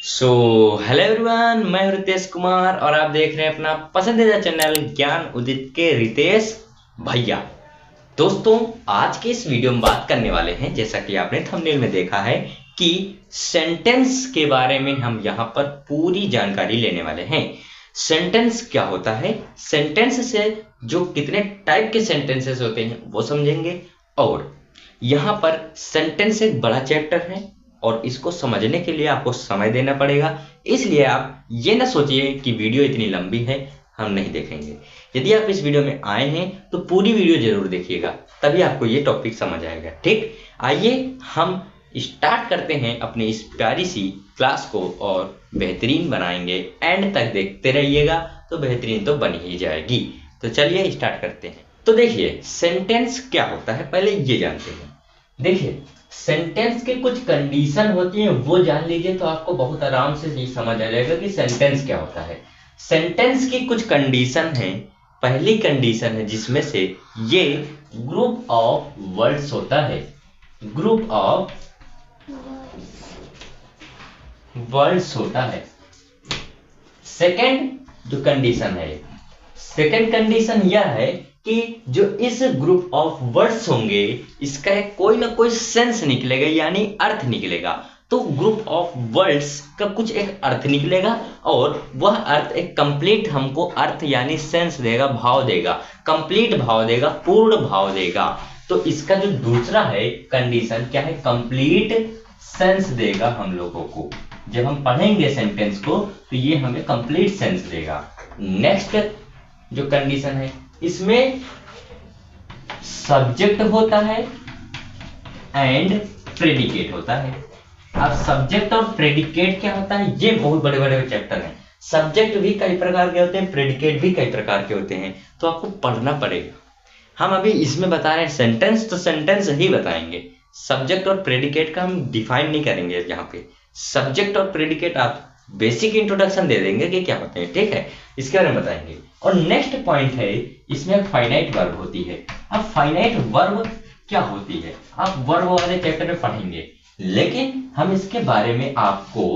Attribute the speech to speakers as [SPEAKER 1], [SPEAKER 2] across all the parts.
[SPEAKER 1] So hello everyone, मैं हूं रितेश कुमार और आप देख रहे हैं अपना पसंदीदा चैनल ज्ञान उदित के रितेश भैया। दोस्तों, आज के इस वीडियो में बात करने वाले हैं, जैसा कि आपने थंबनेल में देखा है, कि सेंटेंस के बारे में हम यहाँ पर पूरी जानकारी लेने वाले हैं। सेंटेंस क्या होता है, सेंटेंस से जो कितने टाइप के सेंटेंसेस होते हैं वो समझेंगे। और यहाँ पर सेंटेंस एक बड़ा चैप्टर है और इसको समझने के लिए आपको समय देना पड़ेगा, इसलिए आप ये ना सोचिए कि वीडियो इतनी लंबी है हम नहीं देखेंगे। यदि आप इस वीडियो में आए हैं तो पूरी वीडियो जरूर देखिएगा, तभी आपको ये टॉपिक समझ आएगा। ठीक, आइए हम स्टार्ट करते हैं अपनी इस प्यारी सी क्लास को और बेहतरीन बनाएंगे। एंड तक देखते रहिएगा तो बेहतरीन तो बन ही जाएगी। तो चलिए स्टार्ट करते हैं। तो देखिए, सेंटेंस क्या होता है पहले ये जानते हैं। देखिए, सेंटेंस के कुछ कंडीशन होती हैं, वो जान लीजिए तो आपको बहुत आराम से ये समझ आ जाएगा कि सेंटेंस क्या होता है। सेंटेंस की कुछ कंडीशन है। पहली कंडीशन है जिसमें से ये ग्रुप ऑफ वर्ड्स होता है, ग्रुप ऑफ वर्ड्स होता है। सेकंड जो कंडीशन है, सेकंड कंडीशन यह है कि जो इस ग्रुप ऑफ वर्ड्स होंगे इसका एक कोई ना कोई सेंस निकलेगा, यानी अर्थ निकलेगा। तो ग्रुप ऑफ वर्ड्स का कुछ एक अर्थ निकलेगा और वह अर्थ एक कंप्लीट हमको अर्थ यानी सेंस देगा, भाव देगा, कंप्लीट भाव देगा, पूर्ण भाव देगा। तो इसका जो दूसरा है कंडीशन क्या है, कंप्लीट सेंस देगा हम लोगों को। जब हम पढ़ेंगे सेंटेंस को तो ये हमें कंप्लीट सेंस देगा। नेक्स्ट जो कंडीशन है, इसमें सब्जेक्ट होता है एंड प्रेडिकेट होता है। अब सब्जेक्ट और प्रेडिकेट क्या होता है, ये बहुत बड़े बड़े चैप्टर हैं। सब्जेक्ट भी कई प्रकार के होते हैं, प्रेडिकेट भी कई प्रकार के होते हैं, तो आपको पढ़ना पड़ेगा। हम अभी इसमें बता रहे हैं सेंटेंस, तो सेंटेंस ही बताएंगे। सब्जेक्ट और प्रेडिकेट का हम डिफाइन नहीं करेंगे यहाँ पे। सब्जेक्ट और प्रेडिकेट आप बेसिक इंट्रोडक्शन दे देंगे कि क्या होते हैं, ठीक है, इसके बारे में बताएंगे। और नेक्स्ट पॉइंट है, इसमें फाइनाइट वर्ब होती है। अब फाइनाइट वर्ब क्या होती है आप वर्ब वाले चैप्टर में पढ़ेंगे, लेकिन हम इसके बारे में आपको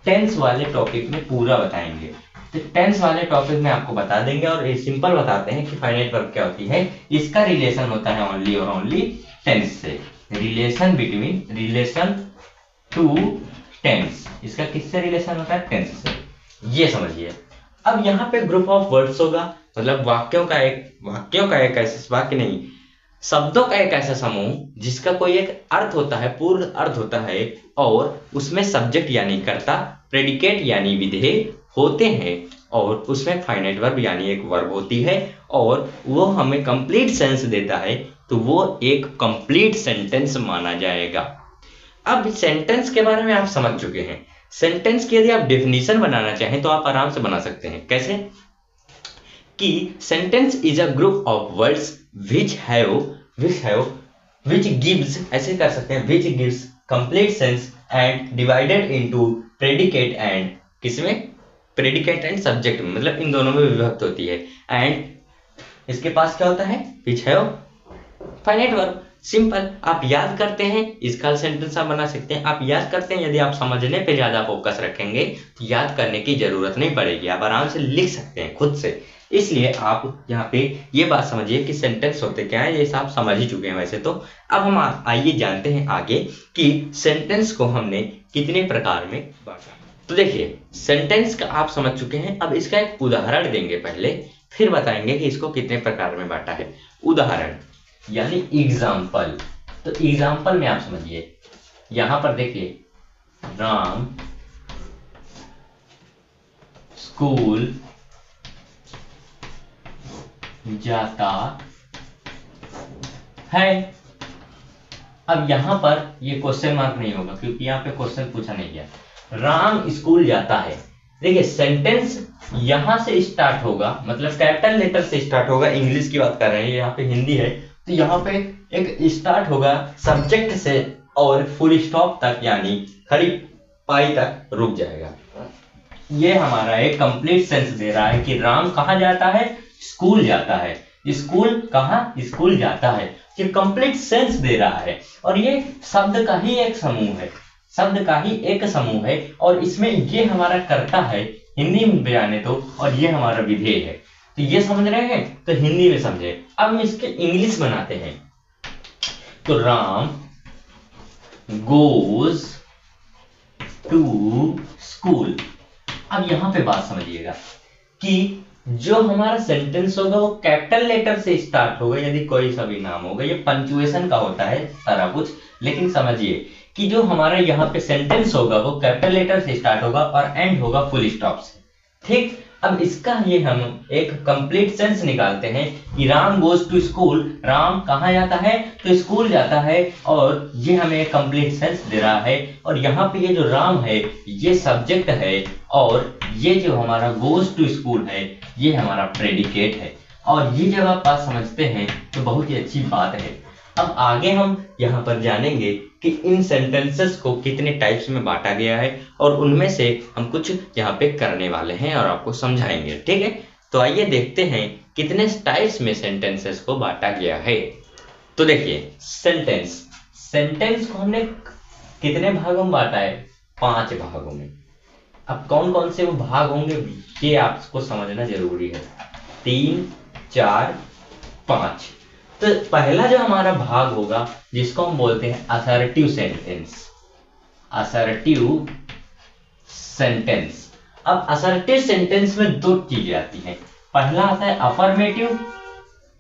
[SPEAKER 1] टेंस वाले टॉपिक में पूरा बताएंगे। तो टेंस वाले टॉपिक में आपको बता देंगे और सिंपल बताते हैं कि फाइनाइट वर्ब क्या होती है। इसका रिलेशन होता है ओनली और ओनली टेंस से, relation between, relation to tense. इसका किससे रिलेशन होता है, टेंस से, ये समझिए। अब यहाँ पे ग्रुप ऑफ वर्ड्स होगा, मतलब वाक्यों का एक ऐसा वाक्य नहीं, शब्दों का एक ऐसा समूह जिसका कोई एक अर्थ होता है, पूर्ण अर्थ होता है, और उसमें सब्जेक्ट यानी कर्ता, प्रेडिकेट यानी विधेय होते हैं, और उसमें फाइनाइट वर्ब यानी एक वर्ब होती है, और वो हमें कंप्लीट सेंस देता है, तो वो एक कंप्लीट सेंटेंस माना जाएगा। अब सेंटेंस के बारे में आप समझ चुके हैं। सेंटेंस की यदि आप डेफिनेशन बनाना चाहें तो आप आराम से बना सकते हैं। कैसे कि sentence is a group of words which gives, ऐसे कर सकते हैं, which gives complete sense and divided into predicate and, किसमें, predicate and subject में, मतलब इन दोनों में विभक्त होती है। एंड इसके पास क्या होता है, which have finite verb. Simple, आप याद करते हैं, इसका सेंटेंस आप बना सकते हैं। आप याद करते हैं, यदि आप समझने पे ज्यादा फोकस रखेंगे तो याद करने की जरूरत नहीं पड़ेगी, आप आराम से लिख सकते हैं खुद से। इसलिए आप यहाँ पे ये बात समझिए कि सेंटेंस होते क्या है, ये आप समझ ही चुके हैं वैसे तो। अब हम आइए जानते हैं आगे कि सेंटेंस को हमने कितने प्रकार में बांटा। तो देखिए, सेंटेंस का आप समझ चुके हैं। अब इसका एक उदाहरण देंगे पहले, फिर बताएंगे कि इसको कितने प्रकार में बांटा है। उदाहरण यानी एग्जाम्पल। तो एग्जाम्पल में आप समझिए, यहां पर देखिए, राम स्कूल जाता है। अब यहां पर ये क्वेश्चन मार्क नहीं होगा क्योंकि यहां पे क्वेश्चन पूछा नहीं गया। राम स्कूल जाता है। देखिए, सेंटेंस यहां से स्टार्ट होगा, मतलब कैपिटल लेटर से स्टार्ट होगा। इंग्लिश की बात कर रहे हैं, यहाँ पे हिंदी है, तो यहाँ पे एक स्टार्ट होगा सब्जेक्ट से और फुल स्टॉप तक यानी खड़ी पाई तक रुक जाएगा। ये हमारा एक कंप्लीट सेंस दे रहा है कि राम कहाँ जाता है, स्कूल जाता है। स्कूल कहाँ, स्कूल जाता है। ये कंप्लीट सेंस दे रहा है और ये शब्द का ही एक समूह है। शब्द का ही एक समूह है और इसमें ये हमारा कर्ता है हिंदी में बयाने तो, और ये हमारा विधेय है। तो ये समझ रहे हैं, तो हिंदी में समझे। अब हम इसके इंग्लिश बनाते हैं। तो राम गोज टू स्कूल। अब यहां पे बात समझिएगा कि जो हमारा सेंटेंस होगा वो कैपिटल लेटर से स्टार्ट होगा यदि कोई सा भी नाम होगा। ये पंक्चुएशन का होता है सारा कुछ, लेकिन समझिए कि जो हमारा यहाँ पे सेंटेंस होगा वो कैपिटल लेटर से स्टार्ट होगा और एंड होगा फुल स्टॉप से। ठीक, अब इसका ये हम एक कंप्लीट सेंस निकालते हैं कि Ram goes to school. Ram कहाँ जाता है? तो स्कूल जाता है, और ये हमें एक कंप्लीट सेंस दे रहा है। और यहाँ पे ये जो राम है ये सब्जेक्ट है, और ये जो हमारा गोज टू स्कूल है ये हमारा प्रेडिकेट है। और ये जब आप बात समझते हैं तो बहुत ही अच्छी बात है। अब आगे हम यहाँ पर जानेंगे कि इन सेंटेंसेस को कितने टाइप्स में बांटा गया है, और उनमें से हम कुछ यहाँ पे करने वाले हैं और आपको समझाएंगे। ठीक है, तो आइए देखते हैं कितने टाइप्स में सेंटेंसेस को बांटा गया है। तो देखिए, सेंटेंस को हमने कितने भागों में बांटा है? 5 भागों में। अब कौन कौन से वो भाग होंगे ये आपको समझना जरूरी है। 3, 4, 5। तो पहला जो हमारा भाग होगा जिसको हम बोलते हैं असर्टिव सेंटेंस। Assertive sentence. अब असर्टिव सेंटेंस में 2 चीजें आती हैं। पहला आता है अफर्मेटिव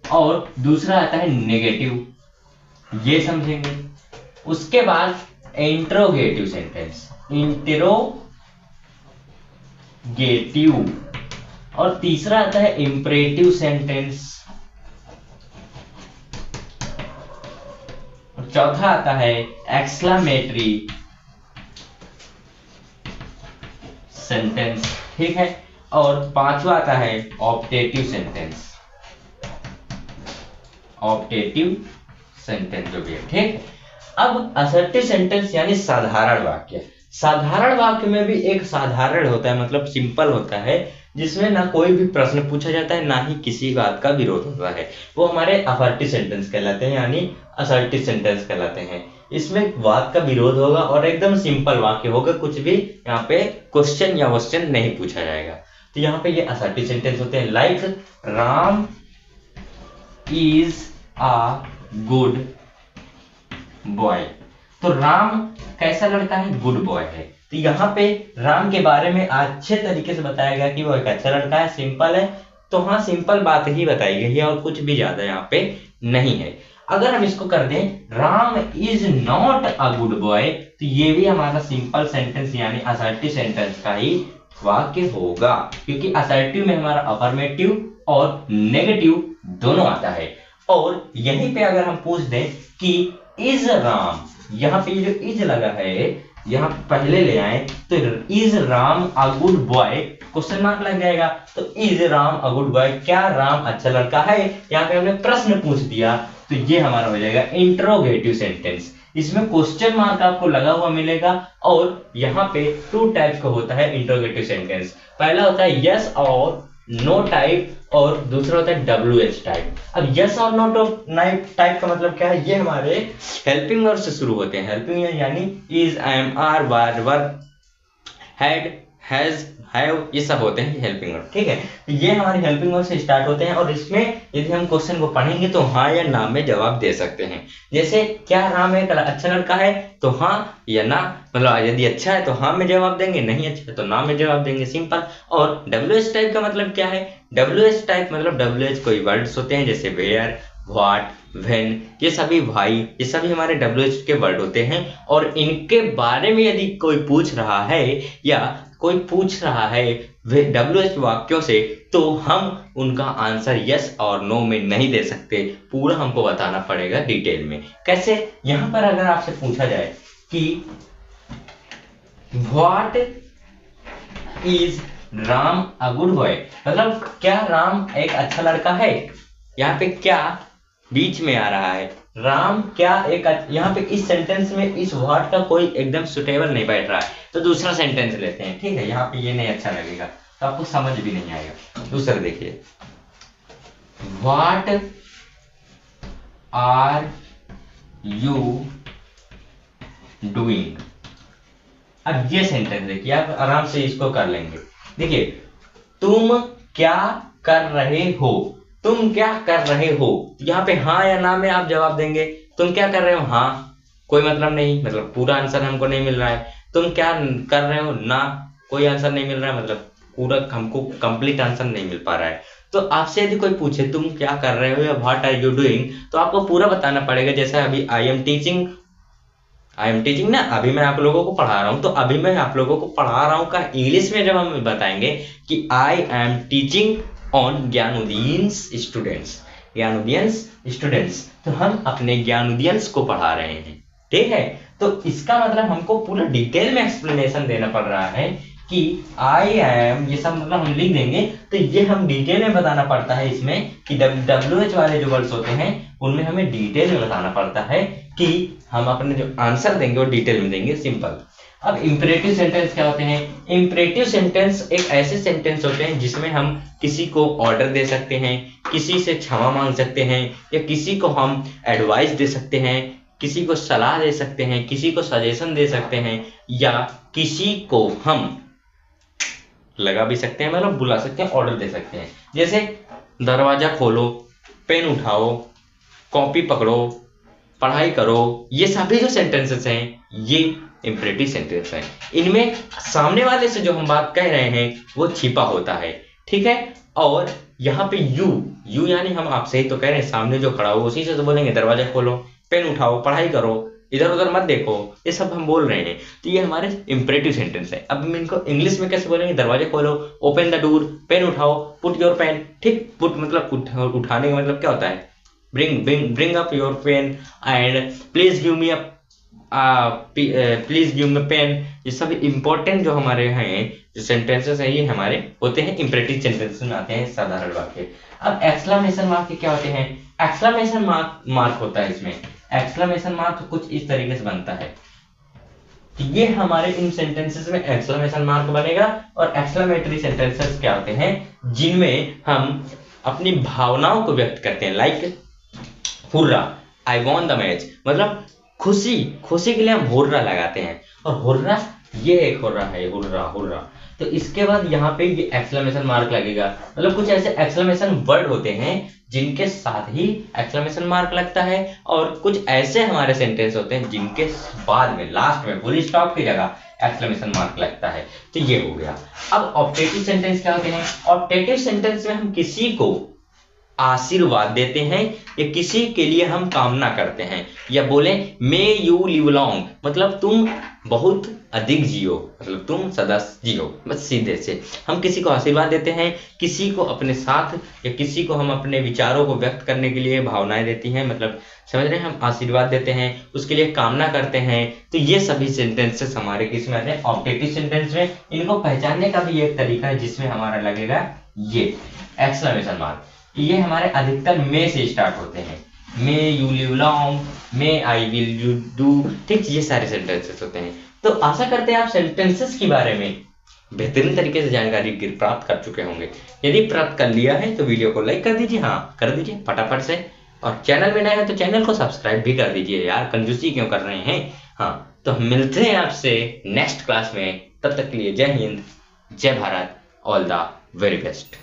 [SPEAKER 1] और दूसरा आता है नेगेटिव, ये समझेंगे। उसके बाद इंट्रोगेटिव सेंटेंस, इंट्रोगेटिव, और तीसरा आता है इंपरेटिव सेंटेंस, चौथा आता है एक्सक्लेमेटरी सेंटेंस। ठीक है, और 5वां आता है ऑप्टेटिव सेंटेंस। ऑप्टेटिव सेंटेंस जो भी है। ठीक, अब असर्टिव सेंटेंस यानी साधारण वाक्य। साधारण वाक्य में भी एक साधारण होता है, मतलब सिंपल होता है, जिसमें ना कोई भी प्रश्न पूछा जाता है ना ही किसी बात का विरोध होता है। वो हमारे अफर्टिव सेंटेंस कहलाते हैं, यानी असर्टिव सेंटेंस कहलाते हैं। इसमें बात का विरोध होगा और एकदम सिंपल वाक्य होगा, कुछ भी यहाँ पे क्वेश्चन या क्वेश्चन नहीं पूछा जाएगा। तो यहाँ पे ये असर्टिव सेंटेंस होते हैं। Like Ram is a good boy. तो राम कैसा लड़का है? गुड बॉय है। तो यहाँ पे राम के बारे में अच्छे तरीके से बताया गया कि वो एक अच्छा लड़का है, सिंपल है। तो हाँ, सिंपल बात ही बताई गई है और कुछ भी ज्यादा यहाँ पे नहीं है। अगर हम इसको कर दें Ram is not a good boy, तो ये भी हमारा सिंपल सेंटेंस यानी असर्टिव सेंटेंस का ही वाक्य होगा, क्योंकि असर्टिव में हमारा अफर्मेटिव और नेगेटिव दोनों आता है। और यहीं पे अगर हम पूछ दें कि इज राम, यहाँ पे जो इज लगा है यहाँ पहले ले आए, तो is Ram a good boy, question mark लग जाएगा। तो is Ram a good boy, क्या राम अच्छा लड़का है? यहाँ पे हमने प्रश्न पूछ दिया, तो ये हमारा हो जाएगा इंट्रोगेटिव सेंटेंस। इसमें क्वेश्चन मार्क आपको लगा हुआ मिलेगा। और यहाँ पे 2 टाइप का होता है इंट्रोगेटिव सेंटेंस। पहला होता है यस और नो टाइप, और दूसरा होता है WH टाइप। अब यस और नो टाइप का मतलब क्या है? ये हमारे हेल्पिंग वर्ब से शुरू होते हैं। हेल्पिंग यानी is, am, are, were, verb, had, has, have, ये सब होते हैं हेल्पिंग वर्ब। ठीक है, तो ये हमारे हेल्पिंग वर्ब से स्टार्ट होते हैं, और इसमें यदि हम क्वेश्चन को पढ़ेंगे तो हाँ या ना में जवाब दे सकते हैं। जैसे क्या राम एक अच्छा लड़का है? तो हाँ या ना, मतलब यदि अच्छा है तो हाँ में जवाब देंगे, नहीं अच्छा है तो ना में जवाब देंगे, सिंपल। और WH टाइप का मतलब क्या है? WH टाइप मतलब WH कोई वर्ड्स होते हैं, जैसे वेयर, व्हाट, व्हेन, ये सभी भाई, ये सभी हमारे WH के वर्ड होते हैं। और इनके बारे में यदि कोई पूछ रहा है या कोई पूछ रहा है WH वाक्यों से, तो हम उनका आंसर यस और नो में नहीं दे सकते, पूरा हमको बताना पड़ेगा डिटेल में। कैसे? यहाँ पर अगर आपसे पूछा जाए कि what is Ram a good boy, मतलब क्या राम एक अच्छा लड़का है? यहाँ पे क्या बीच में आ रहा है, राम क्या एक, यहाँ पे इस सेंटेंस में इस वर्ड का कोई एकदम सुटेबल नहीं बैठ रहा है, तो दूसरा सेंटेंस लेते हैं। ठीक है, यहाँ पे ये नहीं अच्छा लगेगा तो आपको समझ भी नहीं आएगा। दूसरा देखिए, व्हाट आर यू डूइंग। अब ये सेंटेंस देखिए, आप आराम से इसको कर लेंगे। देखिए, तुम क्या कर रहे हो, तुम क्या कर रहे हो, यहाँ पे हाँ या ना में आप जवाब देंगे। तुम क्या कर रहे हो, हाँ, कोई मतलब नहीं, मतलब पूरा आंसर हमको नहीं मिल रहा है। तुम क्या कर रहे हो, ना, कोई आंसर नहीं मिल रहा है, मतलब पूरा हमको कंप्लीट आंसर नहीं मिल पा रहा है। तो आपसे यदि कोई पूछे तुम क्या कर रहे हो या व्हाट आर यू डूइंग, तो आपको पूरा बताना पड़ेगा। जैसा अभी आई एम टीचिंग ना, अभी मैं आप लोगों को पढ़ा रहा हूँ, तो अभी मैं आप लोगों को पढ़ा रहा हूँ का इंग्लिश में जब हम बताएंगे कि आई एम टीचिंग ऑन ज्ञानोदीन्स स्टूडेंट्स, तो हम अपने ज्ञानोदीन्स को पढ़ा रहे हैं, ठीक है। तो इसका मतलब हमको पूरा डिटेल में एक्सप्लेनेशन देना पड़ रहा है कि आई एम, ये सब मतलब हम लिख देंगे, तो ये हम डिटेल में बताना पड़ता है इसमें कि WH वाले जो वर्ड्स होते हैं उनमें हमें डिटेल में बताना पड़ता है कि हम अपने जो आंसर देंगे वो डिटेल में देंगे, सिंपल। अब इंपरेटिव सेंटेंस क्या होते हैं? इंपरेटिव सेंटेंस एक ऐसे सेंटेंस होते हैं जिसमें हम किसी को ऑर्डर दे सकते हैं, किसी से क्षमा मांग सकते हैं, या किसी को हम एडवाइस दे सकते हैं, किसी को सलाह दे सकते हैं, किसी को सजेशन दे सकते हैं, या किसी को हम लगा भी सकते हैं, मतलब बुला सकते हैं, ऑर्डर दे सकते हैं। जैसे दरवाजा खोलो, पेन उठाओ, कॉपी पकड़ो, पढ़ाई करो, ये सभी जो सेंटेंसेस हैं ये इंपरेटिव सेंटेंस हैं। इनमें सामने वाले से जो हम बात कह रहे हैं वो छिपा होता है, ठीक है। और यहाँ पे यू यानी हम आपसे ही तो कह रहे हैं, सामने जो खड़ा हो उसी से तो बोलेंगे दरवाजा खोलो, पेन उठाओ, पढ़ाई करो, इधर उधर मत देखो, ये सब हम बोल रहे हैं, तो ये हमारे इंपरेटिव सेंटेंस है। अब हम इनको इंग्लिश में कैसे बोलेंगे? दरवाजा खोलो, ओपन द डोर, पेन उठाओ, पुट योर पेन, ठीक। पुट मतलब उठाने का मतलब क्या होता है? bring up your pen and please give me pen। ये सब इंपॉर्टेंट जो हमारे हैं जो सेंटेंसेस हैं ये हमारे होते हैं इंपरेटिव सेंटेंसेस में आते हैं साधारण वाक्य। अब एक्सक्लेमेशन वाक्य क्या होते हैं? एक्सक्लेमेशन मार्क होता है इसमें। एक्सक्लेमेशन मार्क कुछ इस तरीके से बनता है, ये हमारे इन सेंटेंसेस में एक्सक्लेमेशन मार्क बनेगा। और एक्सक्लेमेटरी सेंटेंसेस क्या होते हैं? जिनमें हम अपनी भावनाओं को व्यक्त करते हैं, like hurrah, I won the match, मतलब खुशी के लिए हम हुर्रा लगाते हैं। और हुर्रा, ये एक हुर्रा है, हुर्रा। तो इसके बाद यहाँ पे ये एक्सक्लेमेशन मार्क लगेगा। मतलब कुछ ऐसे एक्सक्लेमेशन वर्ड होते हैं जिनके साथ ही एक्सक्लेमेशन मार्क लगता है, और कुछ ऐसे हमारे सेंटेंस होते हैं जिनके बाद में लास्ट में फुल स्टॉप की जगह एक्सक्लेमेशन मार्क लगता है। तो ये हो गया। अब ऑब्जेक्टिव सेंटेंस क्या होते हैं? ऑब्जेक्टिव सेंटेंस में हम किसी को आशीर्वाद देते हैं या किसी के लिए हम कामना करते हैं, या बोले मे यू लिव लॉन्ग, मतलब तुम बहुत अधिक जियो, मतलब तुम सदा जियो, बस सीधे से हम किसी को आशीर्वाद देते हैं, किसी को अपने साथ या किसी को हम अपने विचारों को व्यक्त करने के लिए भावनाएं देती हैं, मतलब समझ रहे हैं, हम आशीर्वाद देते हैं, उसके लिए कामना करते हैं। तो ये सभी सेंटेंसेस हमारे किस में आते हैं? ऑब्जेक्टिव सेंटेंस में। इनको पहचानने का भी एक तरीका है जिसमें हमारा लगेगा ये एक्सक्लेमेशन मार्क। ये हमारे अधिकतर मे से स्टार्ट होते हैं, may you live long, may I will you do, ठीक, ये सारे सेंटेंसेस होते हैं। तो आशा करते हैं आप सेंटेंसेस के बारे में बेहतरीन तरीके से जानकारी प्राप्त कर चुके होंगे। यदि प्राप्त कर लिया है तो वीडियो को लाइक कर दीजिए, हाँ कर दीजिए फटाफट से, और चैनल में नए हैं तो चैनल को सब्सक्राइब भी कर दीजिए यार, कंजूसी क्यों कर रहे हैं। हाँ, तो हम मिलते हैं आपसे नेक्स्ट क्लास में, तब तक के लिए जय हिंद, जय Bharat, all the very best.